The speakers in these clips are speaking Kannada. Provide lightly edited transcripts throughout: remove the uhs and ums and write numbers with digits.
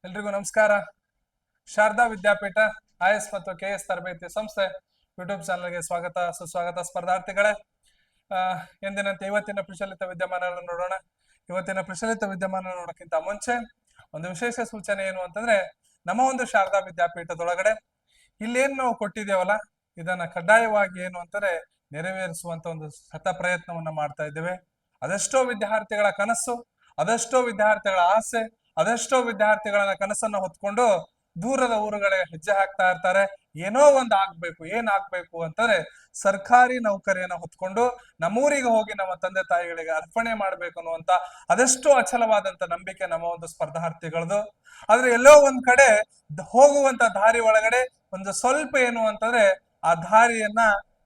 ಎಲ್ರಿಗೂ ನಮಸ್ಕಾರ. ಶಾರದಾ ವಿದ್ಯಾಪೀಠ IAS ಮತ್ತು KS ತರಬೇತಿ ಸಂಸ್ಥೆ ಯೂಟ್ಯೂಬ್ ಚಾನಲ್ಗೆ ಸ್ವಾಗತ ಸುಸ್ವಾಗತ ಸ್ಪರ್ಧಾರ್ಥಿಗಳೇ. ಎಂದಿನಂತೆ ಇವತ್ತಿನ ಪ್ರಚಲಿತ ವಿದ್ಯಮಾನಗಳನ್ನು ನೋಡೋಣ. ಇವತ್ತಿನ ಪ್ರಚಲಿತ ವಿದ್ಯಮಾನ ನೋಡೋಕ್ಕಿಂತ ಮುಂಚೆ ಒಂದು ವಿಶೇಷ ಸೂಚನೆ ಏನು ಅಂತಂದ್ರೆ, ನಮ್ಮ ಒಂದು ಶಾರದಾ ವಿದ್ಯಾಪೀಠದೊಳಗಡೆ ಇಲ್ಲೇನು ನಾವು ಕೊಟ್ಟಿದ್ದೇವಲ್ಲ, ಇದನ್ನ ಕಡ್ಡಾಯವಾಗಿ ಏನು ಅಂತಾರೆ ನೆರವೇರಿಸುವಂತ ಒಂದು ಸತ ಪ್ರಯತ್ನವನ್ನ ಮಾಡ್ತಾ ಇದ್ದೇವೆ. ಅದೆಷ್ಟೋ ವಿದ್ಯಾರ್ಥಿಗಳ ಕನಸು, ಅದೆಷ್ಟೋ ವಿದ್ಯಾರ್ಥಿಗಳ ಆಸೆ, ಅದೆಷ್ಟೋ ವಿದ್ಯಾರ್ಥಿಗಳನ್ನ ಕನಸನ್ನ ಹೊತ್ಕೊಂಡು ದೂರದ ಊರುಗಳಿಗೆ ಹೆಜ್ಜೆ ಹಾಕ್ತಾ ಇರ್ತಾರೆ. ಏನೋ ಒಂದ್ ಆಗ್ಬೇಕು, ಏನ್ ಆಗ್ಬೇಕು ಅಂತಂದ್ರೆ ಸರ್ಕಾರಿ ನೌಕರಿಯನ್ನ ಹೊತ್ಕೊಂಡು ನಮ್ಮೂರಿಗೆ ಹೋಗಿ ನಮ್ಮ ತಂದೆ ತಾಯಿಗಳಿಗೆ ಅರ್ಪಣೆ ಮಾಡ್ಬೇಕು ಅನ್ನುವಂತ ಅದೆಷ್ಟೋ ಅಚಲವಾದಂತ ನಂಬಿಕೆ ನಮ್ಮ ಒಂದು ಸ್ಪರ್ಧಾರ್ಥಿಗಳದು. ಆದ್ರೆ ಎಲ್ಲೋ ಒಂದ್ ಕಡೆ ಹೋಗುವಂತ ದಾರಿ ಒಳಗಡೆ ಒಂದು ಸ್ವಲ್ಪ ಏನು ಅಂತಂದ್ರೆ ಆ ದಾರಿಯನ್ನ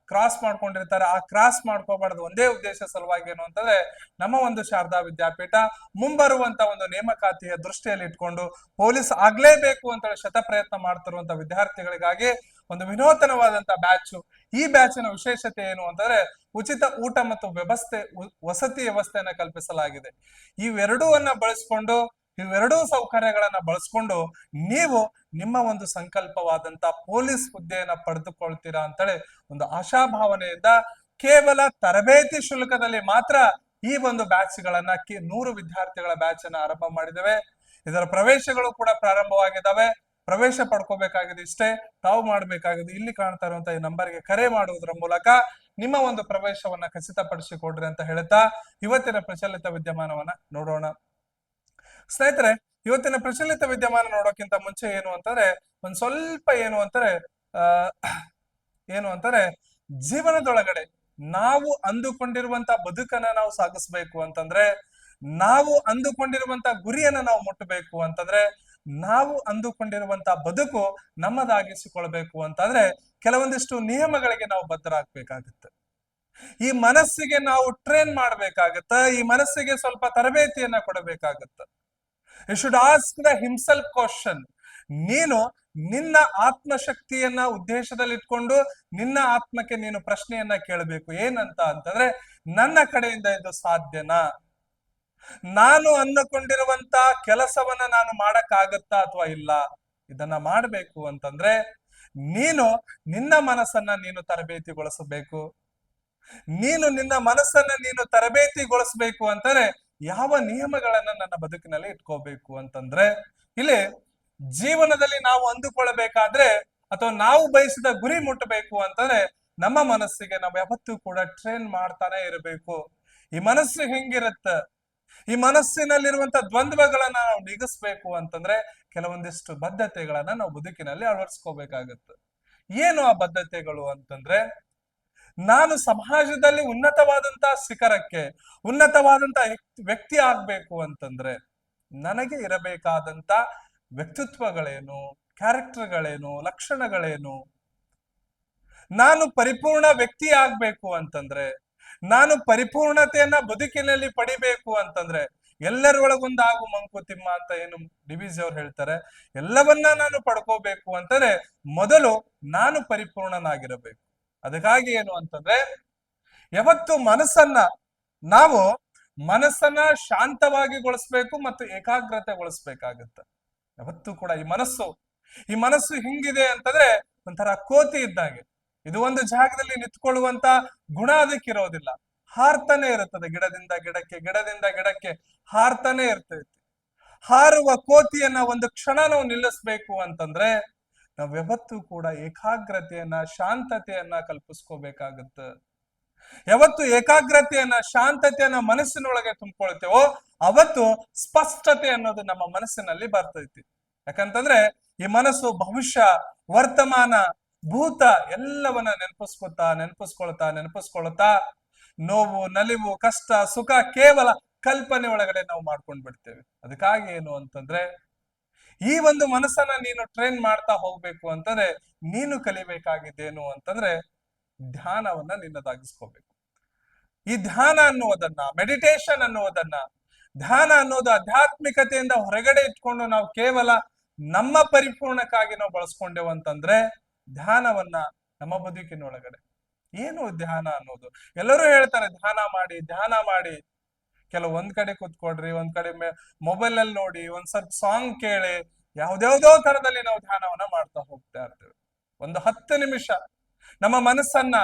ಕ್ರಾಸ್ ಮಾಡ್ಕೊಂಡಿರ್ತಾರೆ. ಆ ಕ್ರಾಸ್ ಮಾಡ್ಕೋಬಾರ್ದು ಒಂದೇ ಉದ್ದೇಶ ಸಲುವಾಗಿ ಏನು ಅಂತಂದ್ರೆ, ನಮ್ಮ ಒಂದು ಶಾರದಾ ವಿದ್ಯಾಪೀಠ ಮುಂಬರುವಂತ ಒಂದು ನೇಮಕಾತಿಯ ದೃಷ್ಟಿಯಲ್ಲಿ ಇಟ್ಕೊಂಡು ಪೊಲೀಸ್ ಆಗ್ಲೇಬೇಕು ಅಂತ ಶತ ಪ್ರಯತ್ನ ಮಾಡ್ತಿರುವಂತ ವಿದ್ಯಾರ್ಥಿಗಳಿಗಾಗಿ ಒಂದು ವಿನೂತನವಾದಂತ ಬ್ಯಾಚ್. ಈ ಬ್ಯಾಚಿನ ವಿಶೇಷತೆ ಏನು ಅಂತಂದ್ರೆ, ಉಚಿತ ಊಟ ಮತ್ತು ವಸತಿ ವ್ಯವಸ್ಥೆಯನ್ನ ಕಲ್ಪಿಸಲಾಗಿದೆ. ಇವೆರಡೂ ಬಳಸ್ಕೊಂಡು, ಇವೆರಡೂ ಸೌಕರ್ಯಗಳನ್ನ ಬಳಸ್ಕೊಂಡು ನೀವು ನಿಮ್ಮ ಒಂದು ಸಂಕಲ್ಪವಾದಂತ ಪೊಲೀಸ್ ಹುದ್ದೆಯನ್ನ ಪಡೆದುಕೊಳ್ತೀರಾ ಅಂತೇಳಿ ಒಂದು ಆಶಾಭಾವನೆಯಿಂದ ಕೇವಲ ತರಬೇತಿ ಶುಲ್ಕದಲ್ಲಿ ಮಾತ್ರ ಈ ಒಂದು ಬ್ಯಾಚ್ ಗಳನ್ನ 100 ವಿದ್ಯಾರ್ಥಿಗಳ ಬ್ಯಾಚ್ ಅನ್ನ ಆರಂಭ ಮಾಡಿದ್ದೇವೆ. ಇದರ ಪ್ರವೇಶಗಳು ಕೂಡ ಪ್ರಾರಂಭವಾಗಿದ್ದಾವೆ. ಪ್ರವೇಶ ಪಡ್ಕೋಬೇಕಾಗಿದೆ ಇಷ್ಟೇ. ತಾವು ಮಾಡ್ಬೇಕಾಗಿದೆ ಇಲ್ಲಿ ಕಾಣ್ತಾ ಇರುವಂತಹ ಈ ನಂಬರ್ಗೆ ಕರೆ ಮಾಡುವುದರ ಮೂಲಕ ನಿಮ್ಮ ಒಂದು ಪ್ರವೇಶವನ್ನ ಖಚಿತಪಡಿಸಿಕೊಡ್ರಿ ಅಂತ ಹೇಳ್ತಾ ಇವತ್ತಿನ ಪ್ರಚಲಿತ ವಿದ್ಯಮಾನವನ್ನ ನೋಡೋಣ. ಸ್ನೇಹಿತರೆ, ಇವತ್ತಿನ ಪ್ರಚಲಿತ ವಿದ್ಯಮಾನ ನೋಡೋಕ್ಕಿಂತ ಮುಂಚೆ ಏನು ಅಂತಾರೆ, ಒಂದ್ ಸ್ವಲ್ಪ ಏನು ಅಂತಾರೆ ಜೀವನದೊಳಗಡೆ ನಾವು ಅಂದುಕೊಂಡಿರುವಂತ ಬದುಕನ್ನ ನಾವು ಸಾಗಿಸ್ಬೇಕು ಅಂತಂದ್ರೆ, ನಾವು ಅಂದುಕೊಂಡಿರುವಂತ ಗುರಿಯನ್ನ ನಾವು ಮುಟ್ಟಬೇಕು ಅಂತಂದ್ರೆ, ನಾವು ಅಂದುಕೊಂಡಿರುವಂತ ಬದುಕು ನಮ್ಮದಾಗಿಸಿಕೊಳ್ಬೇಕು ಅಂತಂದ್ರೆ ಕೆಲವೊಂದಿಷ್ಟು ನಿಯಮಗಳಿಗೆ ನಾವು ಬದ್ಧರಾಗಬೇಕಾಗುತ್ತೆ. ಈ ಮನಸ್ಸಿಗೆ ನಾವು ಟ್ರೈನ್ ಮಾಡ್ಬೇಕಾಗತ್ತ. ಈ ಮನಸ್ಸಿಗೆ ಸ್ವಲ್ಪ ತರಬೇತಿಯನ್ನ ಕೊಡಬೇಕಾಗತ್ತ. You should ask the himself question. ನೀನು ನಿನ್ನ ಆತ್ಮಶಕ್ತಿಯನ್ನ ಉದ್ದೇಶದಲ್ಲಿ ಇಟ್ಕೊಂಡು ನಿನ್ನ ಆತ್ಮಕ್ಕೆ ನೀನು ಪ್ರಶ್ನೆಯನ್ನ ಕೇಳಬೇಕು. ಏನಂತ ಅಂತಂದ್ರೆ, ನನ್ನ ಕಡೆಯಿಂದ ಇದು ಸಾಧ್ಯನಾ? ನಾನು ಅಂದುಕೊಂಡಿರುವಂತ ಕೆಲಸವನ್ನ ನಾನು ಮಾಡಕ್ಕಾಗತ್ತಾ ಅಥವಾ ಇಲ್ಲ? ಇದನ್ನ ಮಾಡ್ಬೇಕು ಅಂತಂದ್ರೆ ನೀನು ನಿನ್ನ ಮನಸ್ಸನ್ನ ನೀನು ತರಬೇತಿಗೊಳಿಸಬೇಕು. ನೀನು ನಿನ್ನ ಮನಸ್ಸನ್ನ ನೀನು ತರಬೇತಿಗೊಳಿಸ್ಬೇಕು ಅಂತಂದ್ರೆ ಯಾವ ನಿಯಮಗಳನ್ನ ನನ್ನ ಬದುಕಿನಲ್ಲಿ ಇಟ್ಕೋಬೇಕು ಅಂತಂದ್ರೆ, ಇಲ್ಲಿ ಜೀವನದಲ್ಲಿ ನಾವು ಅಂದುಕೊಳ್ಬೇಕಾದ್ರೆ ಅಥವಾ ನಾವು ಬಯಸಿದ ಗುರಿ ಮುಟ್ಟಬೇಕು ಅಂತಂದ್ರೆ ನಮ್ಮ ಮನಸ್ಸಿಗೆ ನಾವು ಯಾವತ್ತೂ ಕೂಡ ಟ್ರೈನ್ ಮಾಡ್ತಾನೆ ಇರಬೇಕು. ಈ ಮನಸ್ಸು ಹೆಂಗಿರುತ್ತ, ಈ ಮನಸ್ಸಿನಲ್ಲಿರುವಂತ ದ್ವಂದ್ವಗಳನ್ನ ನಾವು ನಿಗಿಸ್ಬೇಕು ಅಂತಂದ್ರೆ ಕೆಲವೊಂದಿಷ್ಟು ಬದ್ಧತೆಗಳನ್ನ ನಾವು ಬದುಕಿನಲ್ಲಿ ಅಳವಡಿಸ್ಕೋಬೇಕಾಗತ್ತೆ. ಏನು ಆ ಬದ್ಧತೆಗಳು ಅಂತಂದ್ರೆ, ನಾನು ಸಮಾಜದಲ್ಲಿ ಉನ್ನತವಾದಂತಹ ಶಿಖರಕ್ಕೆ, ಉನ್ನತವಾದಂತ ವ್ಯಕ್ತಿ ಆಗ್ಬೇಕು ಅಂತಂದ್ರೆ ನನಗೆ ಇರಬೇಕಾದಂತ ವ್ಯಕ್ತಿತ್ವಗಳೇನು, ಕ್ಯಾರೆಕ್ಟರ್ಗಳೇನು, ಲಕ್ಷಣಗಳೇನು? ನಾನು ಪರಿಪೂರ್ಣ ವ್ಯಕ್ತಿ ಆಗ್ಬೇಕು ಅಂತಂದ್ರೆ, ನಾನು ಪರಿಪೂರ್ಣತೆಯನ್ನ ಬದುಕಿನಲ್ಲಿ ಪಡಿಬೇಕು ಅಂತಂದ್ರೆ, ಎಲ್ಲರೊಳಗೊಂದಾಗು ಮಂಕುತಿಮ್ಮ ಅಂತ ಏನು ಡಿವಿಜಿ ಅವ್ರು ಹೇಳ್ತಾರೆ, ಎಲ್ಲವನ್ನ ನಾನು ಪಡ್ಕೋಬೇಕು ಅಂತಂದ್ರೆ ಮೊದಲು ನಾನು ಪರಿಪೂರ್ಣನಾಗಿರಬೇಕು. ಅದಕ್ಕಾಗಿ ಏನು ಅಂತಂದ್ರೆ, ಯಾವತ್ತು ನಾವು ಮನಸ್ಸನ್ನ ಶಾಂತವಾಗಿಗೊಳಿಸ್ಬೇಕು ಮತ್ತು ಏಕಾಗ್ರತೆಗೊಳಿಸ್ಬೇಕಾಗತ್ತೆ. ಯಾವತ್ತೂ ಕೂಡ ಈ ಮನಸ್ಸು ಹಿಂಗಿದೆ ಅಂತಂದ್ರೆ ಒಂಥರ ಕೋತಿ ಇದ್ದಾಗೆ. ಇದು ಒಂದು ಜಾಗದಲ್ಲಿ ನಿಂತ್ಕೊಳ್ಳುವಂತ ಗುಣ ಅದಕ್ಕಿರೋದಿಲ್ಲ. ಹಾರ್ತಾನೆ ಇರುತ್ತದೆ, ಗಿಡದಿಂದ ಗಿಡಕ್ಕೆ, ಗಿಡದಿಂದ ಗಿಡಕ್ಕೆ ಹಾರ್ತಾನೆ ಇರ್ತೈತಿ. ಹಾರುವ ಕೋತಿಯನ್ನ ಒಂದು ಕ್ಷಣ ನಾವು ನಿಲ್ಲಿಸ್ಬೇಕು ಅಂತಂದ್ರೆ ನಾವ್ ಯಾವತ್ತೂ ಕೂಡ ಏಕಾಗ್ರತೆಯನ್ನ, ಶಾಂತತೆಯನ್ನ ಕಲ್ಪಿಸ್ಕೋಬೇಕಾಗತ್ತ. ಯಾವತ್ತು ಏಕಾಗ್ರತೆಯನ್ನ, ಶಾಂತತೆಯನ್ನ ಮನಸ್ಸಿನೊಳಗೆ ತುಂಬಿಕೊಳ್ತೇವೋ ಅವತ್ತು ಸ್ಪಷ್ಟತೆ ಅನ್ನೋದು ನಮ್ಮ ಮನಸ್ಸಿನಲ್ಲಿ ಬರ್ತೈತಿ. ಯಾಕಂತಂದ್ರೆ ಈ ಮನಸ್ಸು ಭವಿಷ್ಯ, ವರ್ತಮಾನ, ಭೂತ ಎಲ್ಲವನ್ನ ನೆನಪಿಸ್ಕೊಳ್ತಾ ನೋವು, ನಲಿವು, ಕಷ್ಟ, ಸುಖ ಕೇವಲ ಕಲ್ಪನೆ ಒಳಗಡೆ ನಾವು ಮಾಡ್ಕೊಂಡ್ ಬಿಡ್ತೇವೆ. ಅದಕ್ಕಾಗಿ ಏನು ಅಂತಂದ್ರೆ ಈ ಒಂದು ಮನಸ್ಸನ್ನ ನೀನು ಟ್ರೈನ್ ಮಾಡ್ತಾ ಹೋಗ್ಬೇಕು ಅಂತಂದ್ರೆ ನೀನು ಕಲಿಬೇಕಾಗಿದ್ದೇನು ಅಂತಂದ್ರೆ ಧ್ಯಾನವನ್ನ ನಿನ್ನದಾಗಿಸ್ಕೋಬೇಕು. ಈ ಧ್ಯಾನ ಅನ್ನುವುದನ್ನ, ಮೆಡಿಟೇಷನ್ ಅನ್ನುವುದನ್ನ, ಧ್ಯಾನ ಅನ್ನೋದು ಆಧ್ಯಾತ್ಮಿಕತೆಯಿಂದ ಹೊರಗಡೆ ಇಟ್ಕೊಂಡು ನಾವು ಕೇವಲ ನಮ್ಮ ಪರಿಪೂರ್ಣಕ್ಕಾಗಿ ನಾವು ಬಳಸ್ಕೊಂಡೇವು ಅಂತಂದ್ರೆ ಧ್ಯಾನವನ್ನ ನಮ್ಮ ಬದುಕಿನೊಳಗಡೆ ಏನು ಧ್ಯಾನ ಅನ್ನೋದು? ಎಲ್ಲರೂ ಹೇಳ್ತಾರೆ ಧ್ಯಾನ ಮಾಡಿ, ಧ್ಯಾನ ಮಾಡಿ. ಕೆಲವು ಒಂದ್ ಕಡೆ ಕೂತ್ಕೊಡ್ರಿ, ಒಂದ್ ಕಡೆ ಮೊಬೈಲ್ ಅಲ್ಲಿ ನೋಡಿ, ಒಂದ್ ಸ್ವಲ್ಪ ಸಾಂಗ್ ಕೇಳಿ, ಯಾವ್ದ್ಯಾವ್ದೋ ತರದಲ್ಲಿ ನಾವು ಧ್ಯಾನವನ್ನ ಮಾಡ್ತಾ ಹೋಗ್ತಾ ಇರ್ತೇವೆ. ಒಂದು 10 ನಿಮಿಷ ನಮ್ಮ ಮನಸ್ಸನ್ನ,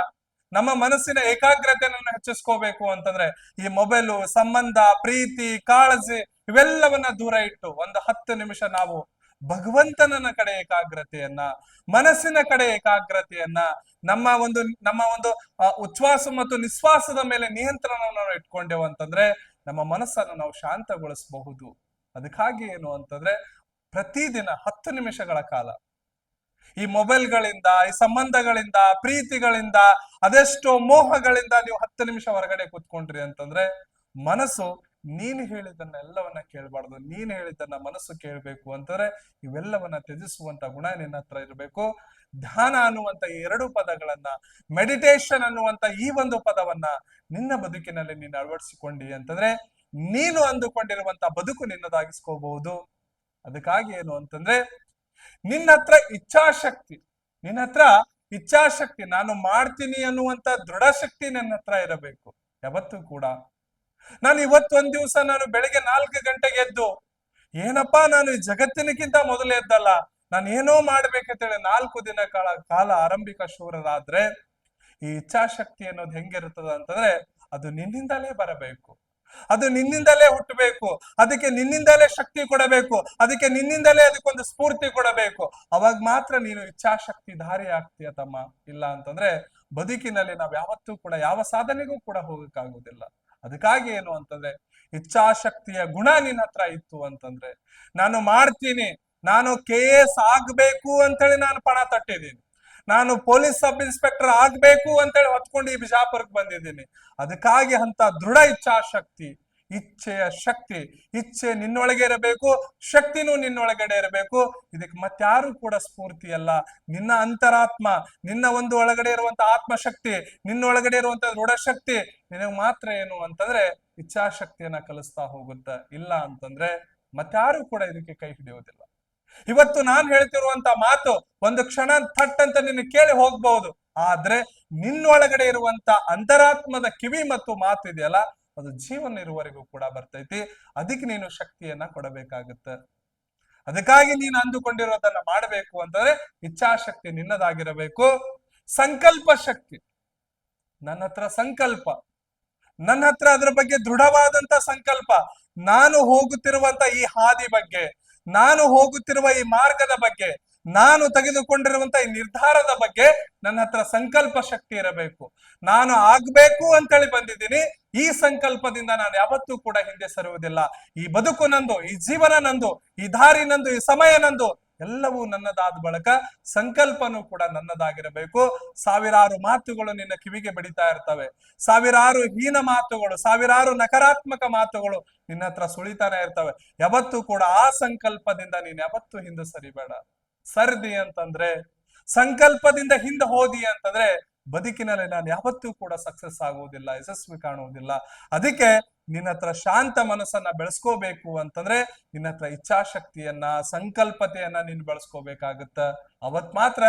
ನಮ್ಮ ಮನಸ್ಸಿನ ಏಕಾಗ್ರತೆಯನ್ನು ಹೆಚ್ಚಿಸ್ಕೋಬೇಕು ಅಂತಂದ್ರೆ ಈ ಮೊಬೈಲು, ಸಂಬಂಧ, ಪ್ರೀತಿ, ಕಾಳಜಿ ಇವೆಲ್ಲವನ್ನ ದೂರ ಇಟ್ಟು ಒಂದು 10 ನಿಮಿಷ ನಾವು ಭಗವಂತನ ಕಡೆ ಏಕಾಗ್ರತೆಯನ್ನ, ಮನಸ್ಸಿನ ಕಡೆ ಏಕಾಗ್ರತೆಯನ್ನ, ನಮ್ಮ ಒಂದು ಉಚ್ಛ್ವಾಸ ಮತ್ತು ನಿಶ್ವಾಸದ ಮೇಲೆ ನಿಯಂತ್ರಣವನ್ನು ನಾವು ಇಟ್ಕೊಂಡೆವು ಅಂತಂದ್ರೆ ನಮ್ಮ ಮನಸ್ಸನ್ನು ನಾವು ಶಾಂತಗೊಳಿಸಬಹುದು. ಅದಕ್ಕಾಗಿ ಏನು ಅಂತಂದ್ರೆ ಪ್ರತಿದಿನ 10 ನಿಮಿಷಗಳ ಕಾಲ ಈ ಮೊಬೈಲ್ಗಳಿಂದ, ಈ ಸಂಬಂಧಗಳಿಂದ, ಪ್ರೀತಿಗಳಿಂದ, ಅದೆಷ್ಟೋ ಮೋಹಗಳಿಂದ ನೀವು 10 ನಿಮಿಷ ಹೊರಗಡೆ ಕೂತ್ಕೊಂಡ್ರಿ ಅಂತಂದ್ರೆ ಮನಸ್ಸು ನೀನು ಹೇಳಿದ್ದನ್ನೆಲ್ಲವನ್ನ ಕೇಳಬಾರ್ದು, ನೀನ್ ಹೇಳಿದ್ದನ್ನ ಮನಸ್ಸು ಕೇಳ್ಬೇಕು ಅಂತಂದ್ರೆ ಇವೆಲ್ಲವನ್ನ ತ್ಯಜಿಸುವಂತ ಗುಣ ನಿನ್ನ ಹತ್ರ ಇರಬೇಕು. ಧ್ಯಾನ ಅನ್ನುವಂತ ಈ 2 ಪದಗಳನ್ನ, ಮೆಡಿಟೇಷನ್ ಅನ್ನುವಂತ ಈ ಒಂದು ಪದವನ್ನ ನಿನ್ನ ಬದುಕಿನಲ್ಲಿ ನೀನು ಅಳವಡಿಸಿಕೊಂಡಿ ಅಂತಂದ್ರೆ ನೀನು ಅಂದುಕೊಂಡಿರುವಂತ ಬದುಕು ನಿನ್ನದಾಗಿಸ್ಕೋಬಹುದು. ಅದಕ್ಕಾಗಿ ಏನು ಅಂತಂದ್ರೆ ನಿನ್ನ ಹತ್ರ ಇಚ್ಛಾಶಕ್ತಿ, ನಾನು ಮಾಡ್ತೀನಿ ಅನ್ನುವಂತ ದೃಢ ಶಕ್ತಿ ನನ್ನ ಹತ್ರ ಇರಬೇಕು ಯಾವತ್ತೂ ಕೂಡ. ನಾನು ಇವತ್ತೊಂದ್ ದಿವಸ ನಾನು ಬೆಳಿಗ್ಗೆ 4 ಗಂಟೆಗೆ ಎದ್ದು ಏನಪ್ಪಾ ನಾನು ಈ ಜಗತ್ತಿನಕ್ಕಿಂತ ಮೊದಲು ಎದ್ದಲ್ಲ, ನಾನು ಏನೋ ಮಾಡ್ಬೇಕಂತೇಳಿ 4 ದಿನ ಕಾಲ ಆರಂಭಿಕ ಶೂರರಾದ್ರೆ ಈ ಇಚ್ಛಾಶಕ್ತಿ ಅನ್ನೋದು ಹೆಂಗಿರ್ತದ ಅಂತಂದ್ರೆ ಅದು ನಿನ್ನಿಂದಲೇ ಬರಬೇಕು, ಅದು ನಿನ್ನಿಂದಲೇ ಹುಟ್ಟಬೇಕು, ಅದಕ್ಕೆ ನಿನ್ನಿಂದಲೇ ಶಕ್ತಿ ಕೊಡಬೇಕು, ಅದಕ್ಕೆ ನಿನ್ನಿಂದಲೇ ಅದಕ್ಕೊಂದು ಸ್ಫೂರ್ತಿ ಕೊಡಬೇಕು. ಅವಾಗ ಮಾತ್ರ ನೀನು ಇಚ್ಛಾಶಕ್ತಿ ಧಾರಿ ಆಗ್ತೀಯ ತಮ್ಮ. ಇಲ್ಲ ಅಂತಂದ್ರೆ ಬದುಕಿನಲ್ಲಿ ನಾವ್ ಯಾವತ್ತೂ ಕೂಡ ಯಾವ ಸಾಧನೆಗೂ ಕೂಡ ಹೋಗಕ್ಕಾಗುದಿಲ್ಲ. ಅದಕ್ಕಾಗಿ ಏನು ಅಂತಂದ್ರೆ ಇಚ್ಛಾಶಕ್ತಿಯ ಗುಣ ನಿನ್ನ ಹತ್ರ ಇತ್ತು ಅಂತಂದ್ರೆ ನಾನು ಮಾಡ್ತೀನಿ, ನಾನು KS ಆಗ್ಬೇಕು ಅಂತೇಳಿ ನಾನು ಪಣ ತಟ್ಟಿದ್ದೀನಿ, ನಾನು ಪೊಲೀಸ್ ಸಬ್ ಇನ್ಸ್ಪೆಕ್ಟರ್ ಆಗ್ಬೇಕು ಅಂತೇಳಿ ಹೊತ್ಕೊಂಡು ಈ ಬಿಜಾಪುರಕ್ಕೆ ಬಂದಿದ್ದೀನಿ. ಅದಕ್ಕಾಗಿ ಅಂತ ದೃಢ ಇಚ್ಛಾಶಕ್ತಿ, ಇಚ್ಛೆಯ ಶಕ್ತಿ, ಇಚ್ಛೆ ನಿನ್ನೊಳಗೆ ಇರಬೇಕು, ಶಕ್ತಿನೂ ನಿನ್ನೊಳಗಡೆ ಇರಬೇಕು. ಇದಕ್ಕೆ ಮತ್ತಾರು ಕೂಡ ಸ್ಫೂರ್ತಿ ಅಲ್ಲ, ನಿನ್ನ ಅಂತರಾತ್ಮ, ನಿನ್ನ ಒಂದು ಒಳಗಡೆ ಇರುವಂತ ಆತ್ಮಶಕ್ತಿ, ನಿನ್ನೊಳಗಡೆ ಇರುವಂತ ದೃಢ ಶಕ್ತಿ ನಿನಗೆ ಮಾತ್ರ ಏನು ಅಂತಂದ್ರೆ ಇಚ್ಛಾಶಕ್ತಿಯನ್ನ ಕಲಿಸ್ತಾ ಹೋಗುತ್ತೆ. ಇಲ್ಲ ಅಂತಂದ್ರೆ ಮತ್ತಾರು ಕೂಡ ಇದಕ್ಕೆ ಕೈ ಹಿಡಿಯೋದಿಲ್ಲ. ಇವತ್ತು ನಾನ್ ಹೇಳ್ತಿರುವಂತ ಮಾತು ಒಂದು ಕ್ಷಣ ಥಟ್ ಅಂತ ನಿನ್ನ ಕೇಳಿ ಹೋಗ್ಬಹುದು, ಆದ್ರೆ ನಿನ್ನೊಳಗಡೆ ಇರುವಂತ ಅಂತರಾತ್ಮದ ಕಿವಿ ಮತ್ತು ಮಾತು ಇದೆಯಲ್ಲ ಅದು ಜೀವನ ಇರುವವರೆಗೂ ಕೂಡ ಬರ್ತೈತಿ. ಅದಕ್ಕೆ ನೀನು ಶಕ್ತಿಯನ್ನ ಕೊಡಬೇಕಾಗತ್ತೆ. ಅದಕ್ಕಾಗಿ ನೀನು ಅಂದುಕೊಂಡಿರೋದನ್ನ ಮಾಡಬೇಕು ಅಂತಂದ್ರೆ ಇಚ್ಛಾಶಕ್ತಿ ನಿನ್ನದಾಗಿರಬೇಕು. ಸಂಕಲ್ಪ ಶಕ್ತಿ, ನನ್ನ ಹತ್ರ ಸಂಕಲ್ಪ, ನನ್ನ ಹತ್ರ ಅದ್ರ ಬಗ್ಗೆ ದೃಢವಾದಂತ ಸಂಕಲ್ಪ, ನಾನು ಹೋಗುತ್ತಿರುವಂತ ಈ ಹಾದಿ ಬಗ್ಗೆ, ನಾನು ಹೋಗುತ್ತಿರುವ ಈ ಮಾರ್ಗದ ಬಗ್ಗೆ, ನಾನು ತೆಗೆದುಕೊಂಡಿರುವಂತ ಈ ನಿರ್ಧಾರದ ಬಗ್ಗೆ ನನ್ನ ಹತ್ರ ಸಂಕಲ್ಪ ಶಕ್ತಿ ಇರಬೇಕು. ನಾನು ಆಗ್ಬೇಕು ಅಂತೇಳಿ ಬಂದಿದ್ದೀನಿ, ಈ ಸಂಕಲ್ಪದಿಂದ ನಾನು ಯಾವತ್ತೂ ಕೂಡ ಹಿಂದೆ ಸರುವುದಿಲ್ಲ. ಈ ಬದುಕು ನಂದು, ಈ ಜೀವನ ನಂದು, ಈ ದಾರಿ ನಂದು, ಈ ಸಮಯ ನಂದು, ಎಲ್ಲವೂ ನನ್ನದಾದ ಬಳಿಕ ಸಂಕಲ್ಪನೂ ಕೂಡ ನನ್ನದಾಗಿರಬೇಕು. ಸಾವಿರಾರು ಮಾತುಗಳು ನಿನ್ನ ಕಿವಿಗೆ ಬಡಿತಾ ಇರ್ತವೆ, ಸಾವಿರಾರು ಹೀನ ಮಾತುಗಳು, ಸಾವಿರಾರು ನಕಾರಾತ್ಮಕ ಮಾತುಗಳು ನಿನ್ನ ಹತ್ರ ಸುಳಿತಾನೆ ಇರ್ತವೆ. ಯಾವತ್ತೂ ಕೂಡ ಆ ಸಂಕಲ್ಪದಿಂದ ನೀನ್ ಯಾವತ್ತೂ ಹಿಂದೆ ಸರಿಬೇಡ. ಸರ್ದಿ ಅಂತಂದ್ರೆ, ಸಂಕಲ್ಪದಿಂದ ಹಿಂದೆ ಹೋದಿ ಅಂತಂದ್ರೆ ಬದುಕಿನಲ್ಲಿ ನಾನು ಯಾವತ್ತೂ ಕೂಡ ಸಕ್ಸಸ್ ಆಗುವುದಿಲ್ಲ, ಯಶಸ್ವಿ ಕಾಣುವುದಿಲ್ಲ. ಅದಕ್ಕೆ ನಿನ್ನ ಹತ್ರ ಶಾಂತ ಮನಸ್ಸನ್ನ ಬೆಳೆಸ್ಕೋಬೇಕು ಅಂತಂದ್ರೆ ನಿನ್ನ ಹತ್ರ ಇಚ್ಛಾಶಕ್ತಿಯನ್ನ, ಸಂಕಲ್ಪತೆಯನ್ನ ನೀನು ಬೆಳೆಸ್ಕೋಬೇಕಾಗತ್ತ. ಅವತ್ ಮಾತ್ರ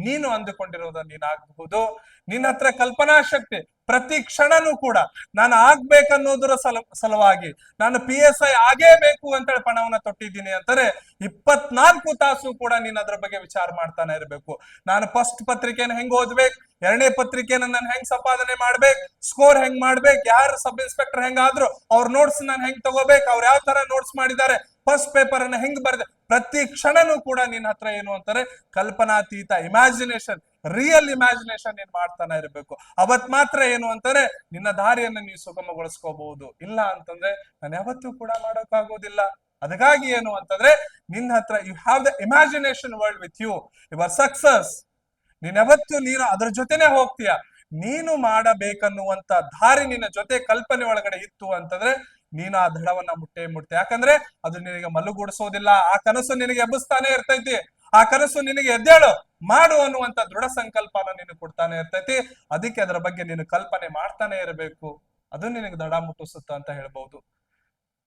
ನೀನು ಅಂದುಕೊಂಡಿರೋದನ್ನ ನೀನ್ ಆಗ್ಬಹುದು. ನಿನ್ನ ಹತ್ರ ಕಲ್ಪನಾ ಶಕ್ತಿ, ಪ್ರತಿ ಕ್ಷಣನೂ ಕೂಡ ನಾನು ಆಗ್ಬೇಕನ್ನೋದ್ರ ಸಲುವಾಗಿ ನಾನು PSI ಆಗೇಬೇಕು ಅಂತೇಳಿ ಪಣವನ್ನ ತೊಟ್ಟಿದ್ದೀನಿ ಅಂತಾರೆ 24 ತಾಸು ಕೂಡ ನೀನ್ ಅದ್ರ ಬಗ್ಗೆ ವಿಚಾರ ಮಾಡ್ತಾನೆ ಇರ್ಬೇಕು. ನಾನು ಫಸ್ಟ್ ಪತ್ರಿಕೆನ ಹೆಂಗ್ ಓದ್ಬೇಕು, 2ನೇ ಪತ್ರಿಕೆನ ನಾನು ಹೆಂಗ್ ಸಂಪಾದನೆ ಮಾಡ್ಬೇಕು, ಸ್ಕೋರ್ ಹೆಂಗ್ ಮಾಡ್ಬೇಕು, ಯಾರು ಸಬ್ ಇನ್ಸ್ಪೆಕ್ಟರ್ ಹೆಂಗಾದ್ರು ಅವ್ರ ನೋಟ್ಸ್ ನಾನು ಹೆಂಗ್ ತಗೋಬೇಕು, ಅವ್ರು ಯಾವ ತರ ನೋಟ್ಸ್ ಮಾಡಿದ್ದಾರೆ, ಫಸ್ಟ್ ಪೇಪರ್ ಅನ್ನ ಹೆಂಗ್ ಬರ್ದೆ, ಪ್ರತಿ ಕ್ಷಣನೂ ಕೂಡ ನಿನ್ನ ಹತ್ರ ಏನು ಅಂತಾರೆ ಕಲ್ಪನಾತೀತ, ಇಮ್ಯಾಜಿನೇಷನ್, ರಿಯಲ್ ಇಮ್ಯಾಜಿನೇಷನ್ ನೀನ್ ಮಾಡ್ತಾನೆ ಇರಬೇಕು. ಅವತ್ ಮಾತ್ರ ಏನು ಅಂತಾರೆ ನಿನ್ನ ದಾರಿಯನ್ನ ನೀವು ಸುಗಮಗೊಳಿಸ್ಕೋಬಹುದು. ಇಲ್ಲ ಅಂತಂದ್ರೆ ನಾನು ಯಾವತ್ತೂ ಕೂಡ ಮಾಡೋಕ್ಕಾಗೋದಿಲ್ಲ. ಅದಕ್ಕಾಗಿ ಏನು ಅಂತಂದ್ರೆ ನಿನ್ನ ಹತ್ರ you have the imagination world with you, your success. ನೀನ್ ಯಾವತ್ತು ನೀನು ಅದ್ರ ಜೊತೆನೆ ಹೋಗ್ತೀಯ. ನೀನು ಮಾಡಬೇಕನ್ನುವಂತ ದಾರಿ ನಿನ್ನ ಜೊತೆ ಕಲ್ಪನೆ ಒಳಗಡೆ ಇತ್ತು ಅಂತಂದ್ರೆ ನೀನು ಆ ದೃಢವನ್ನ ಮುಟ್ಟೆ. ಯಾಕಂದ್ರೆ ಅದು ನಿನಗೆ ಮಲುಗೂಡಿಸೋದಿಲ್ಲ, ಆ ಕನಸು ನಿನಗೆ ಎಬ್ಬಿಸ್ತಾನೆ ಇರ್ತೈತಿ, ಆ ಕನಸು ನಿನಗೆ ಎದ್ದೇಳು ಮಾಡು ಅನ್ನುವಂತ ದೃಢ ಸಂಕಲ್ಪನ ನೀನು ಕೊಡ್ತಾನೆ ಇರ್ತೈತಿ. ಅದಕ್ಕೆ ಅದರ ಬಗ್ಗೆ ನೀನು ಕಲ್ಪನೆ ಮಾಡ್ತಾನೆ ಇರಬೇಕು, ಅದು ನಿನಗೆ ದಡ ಮುಟ್ಟಿಸುತ್ತ ಅಂತ ಹೇಳ್ಬಹುದು.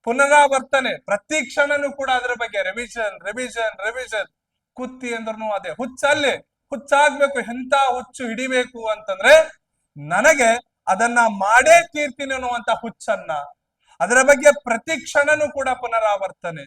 ಪುನರಾವರ್ತನೆ, ಪ್ರತಿ ಕ್ಷಣನೂ ಕೂಡ ಅದರ ಬಗ್ಗೆ ರಿವಿಷನ್ ರಿವಿಷನ್ ರಿವಿಷನ್. ಕುತ್ತಿ ಅಂದ್ರೂ ಅದೇ ಹುಚ್ಚಲ್ಲಿ ಹುಚ್ಚಾಗ್ಬೇಕು. ಎಂತ ಹುಚ್ಚು ಹಿಡಿಬೇಕು ಅಂತಂದ್ರೆ ನನಗೆ ಅದನ್ನ ಮಾಡೇ ತೀರ್ತೀನಿ ಅನ್ನುವಂತ ಹುಚ್ಚನ್ನ, ಅದರ ಬಗ್ಗೆ ಪ್ರತಿ ಕ್ಷಣನೂ ಕೂಡ ಪುನರಾವರ್ತನೆ.